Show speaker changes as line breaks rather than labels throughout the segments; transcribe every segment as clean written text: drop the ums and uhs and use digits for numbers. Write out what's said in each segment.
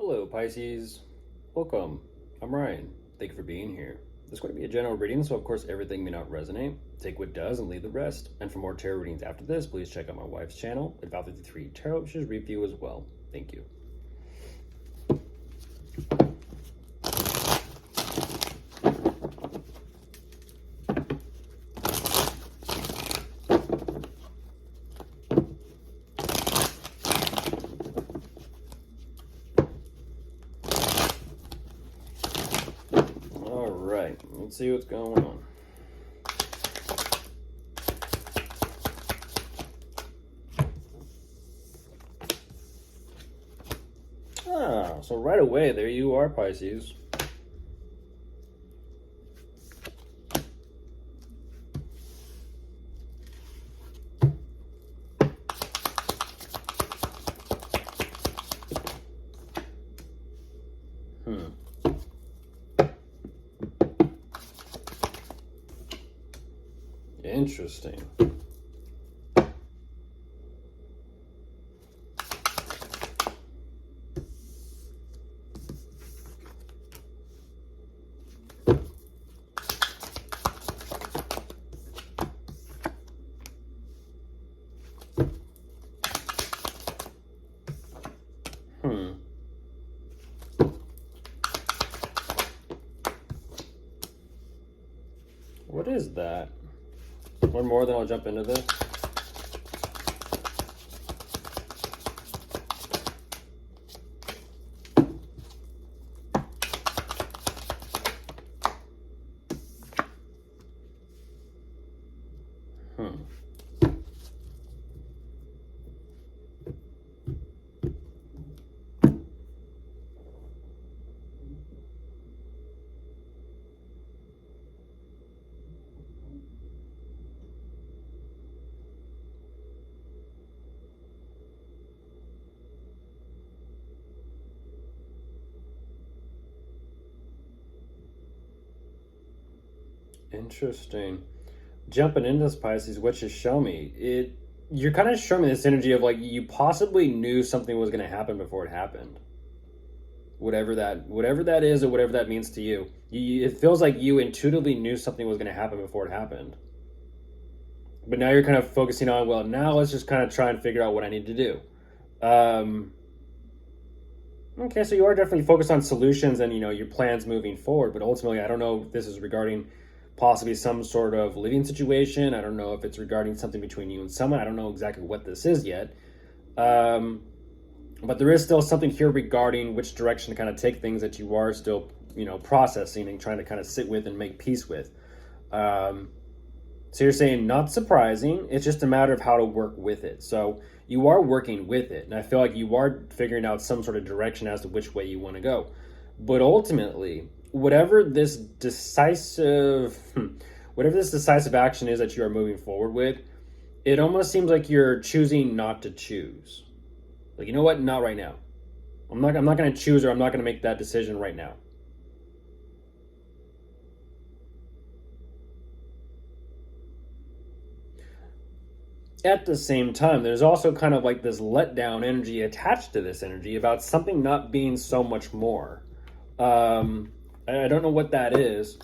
Hello, Pisces. Welcome. I'm Ryan. Thank you for being here. This is going to be a general reading, so of course everything may not resonate. Take what does and leave the rest. And for more tarot readings after this, please check out my wife's channel at Val53 Tarot. She's review as well. Thank you. All right, let's see what's going on. So right away, there you are, Pisces. Interesting. What is that? One more, then I'll jump into this. Interesting. Jumping into this, Pisces, what you show me, you're kind of showing me this energy of like you possibly knew something was going to happen before it happened. Whatever that is, or whatever that means to you, it feels like you intuitively knew something was going to happen before it happened. But now you're kind of focusing on, well, now let's just kind of try and figure out what I need to do. Okay, so you are definitely focused on solutions and, your plans moving forward. But ultimately, I don't know if this is regarding possibly some sort of living situation. I don't know if it's regarding something between you and someone. I don't know exactly what this is yet. But there is still something here regarding which direction to kind of take things that you are still, processing and trying to kind of sit with and make peace with. So you're saying not surprising. It's just a matter of how to work with it. So you are working with it. And I feel like you are figuring out some sort of direction as to which way you want to go. But ultimately, whatever this decisive action is that you are moving forward with, it almost seems like you're choosing not to choose. Like, you know what? Not right now. I'm not going to choose, or I'm not going to make that decision right now. At the same time, there's also kind of like this letdown energy attached to this energy about something not being so much more. I don't know what that is.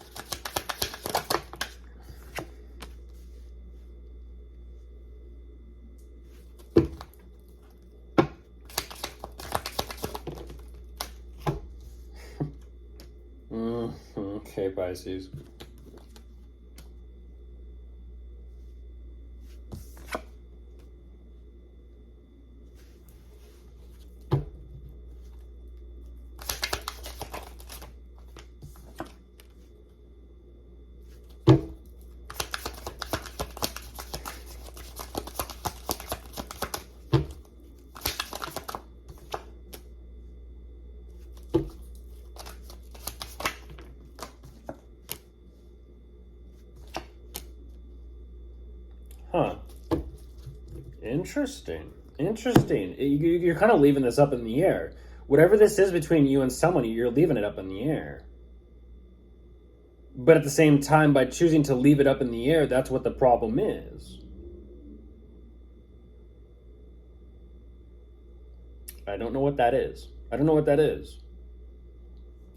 Okay, Pisces. Huh. Interesting. You're kind of leaving this up in the air. Whatever this is between you and someone, you're leaving it up in the air. But at the same time, by choosing to leave it up in the air, that's what the problem is. I don't know what that is. I don't know what that is.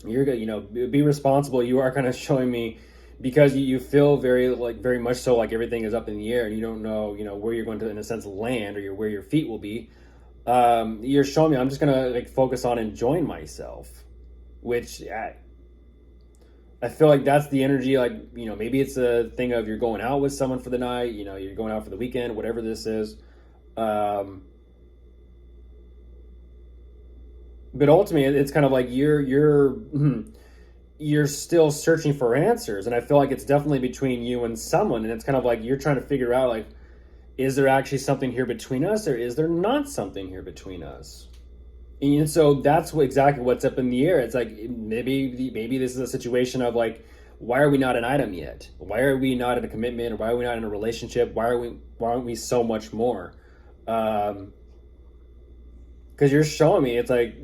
You're good, be responsible. You are kind of showing me because you feel very much so like everything is up in the air and you don't know, where you're going to, in a sense, land or where your feet will be. You're showing me I'm just gonna like focus on enjoying myself, which I feel like that's the energy. Like, maybe it's a thing of you're going out with someone for the night, you're going out for the weekend, whatever this is. But ultimately, it's kind of like you're still searching for answers, and I feel like it's definitely between you and someone, and it's kind of like you're trying to figure out, like, is there actually something here between us, or is there not something here between us? And so that's exactly what's up in the air. It's like maybe this is a situation of like, why are we not an item yet? Why are we not in a commitment? Or why are we not in a relationship? Why aren't we so much more? Because you're showing me it's like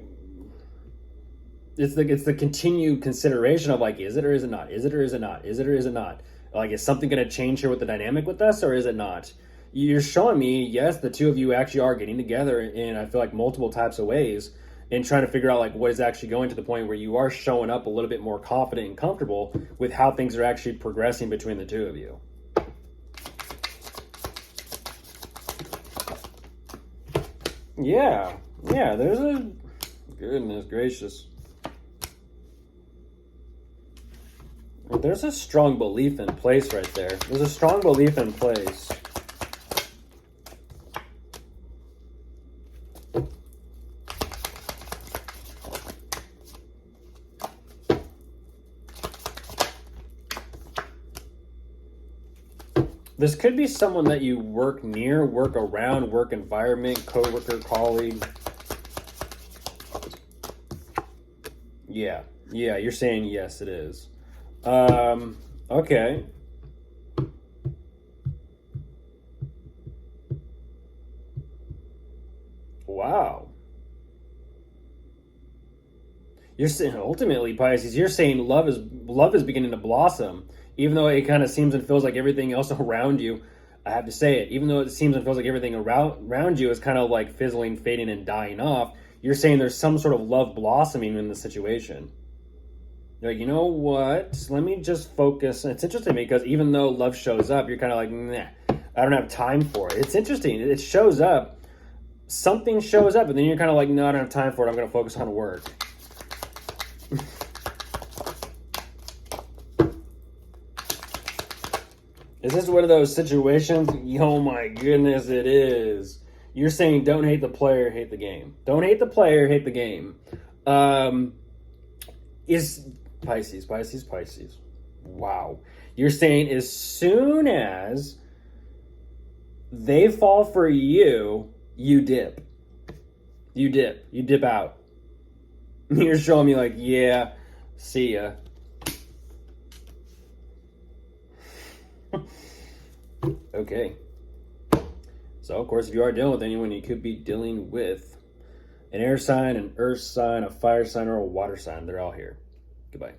it's the continued consideration of like, is it or is it not? Is it or is it not? Is it or is it not? Like, is something going to change here with the dynamic with us, or is it not? You're showing me, yes, the two of you actually are getting together in, I feel like, multiple types of ways and trying to figure out like what is actually going to the point where you are showing up a little bit more confident and comfortable with how things are actually progressing between the two of you. Yeah, there's a, goodness gracious. There's a strong belief in place right there. There's a strong belief in place. This could be someone that you work near, work around, work environment, coworker, colleague. Yeah, you're saying yes, it is. Okay. Wow. You're saying ultimately, Pisces, you're saying love is beginning to blossom, even though it kind of seems and feels like everything else around you. I have to say it, even though it seems and feels like everything around you is kind of like fizzling, fading, and dying off. You're saying there's some sort of love blossoming in the situation. You're like, you know what? Let me just focus. And it's interesting because even though love shows up, you're kind of like, nah, I don't have time for it. It's interesting. It shows up. Something shows up, and then you're kind of like, no, I don't have time for it. I'm going to focus on work. Is this one of those situations? Oh my goodness, it is. You're saying don't hate the player, hate the game. Don't hate the player, hate the game. Is Pisces. Wow. You're saying as soon as they fall for you, you dip. You dip out. You're showing me like, yeah, see ya. Okay. So, of course, if you are dealing with anyone, you could be dealing with an air sign, an earth sign, a fire sign, or a water sign. They're all here. Goodbye.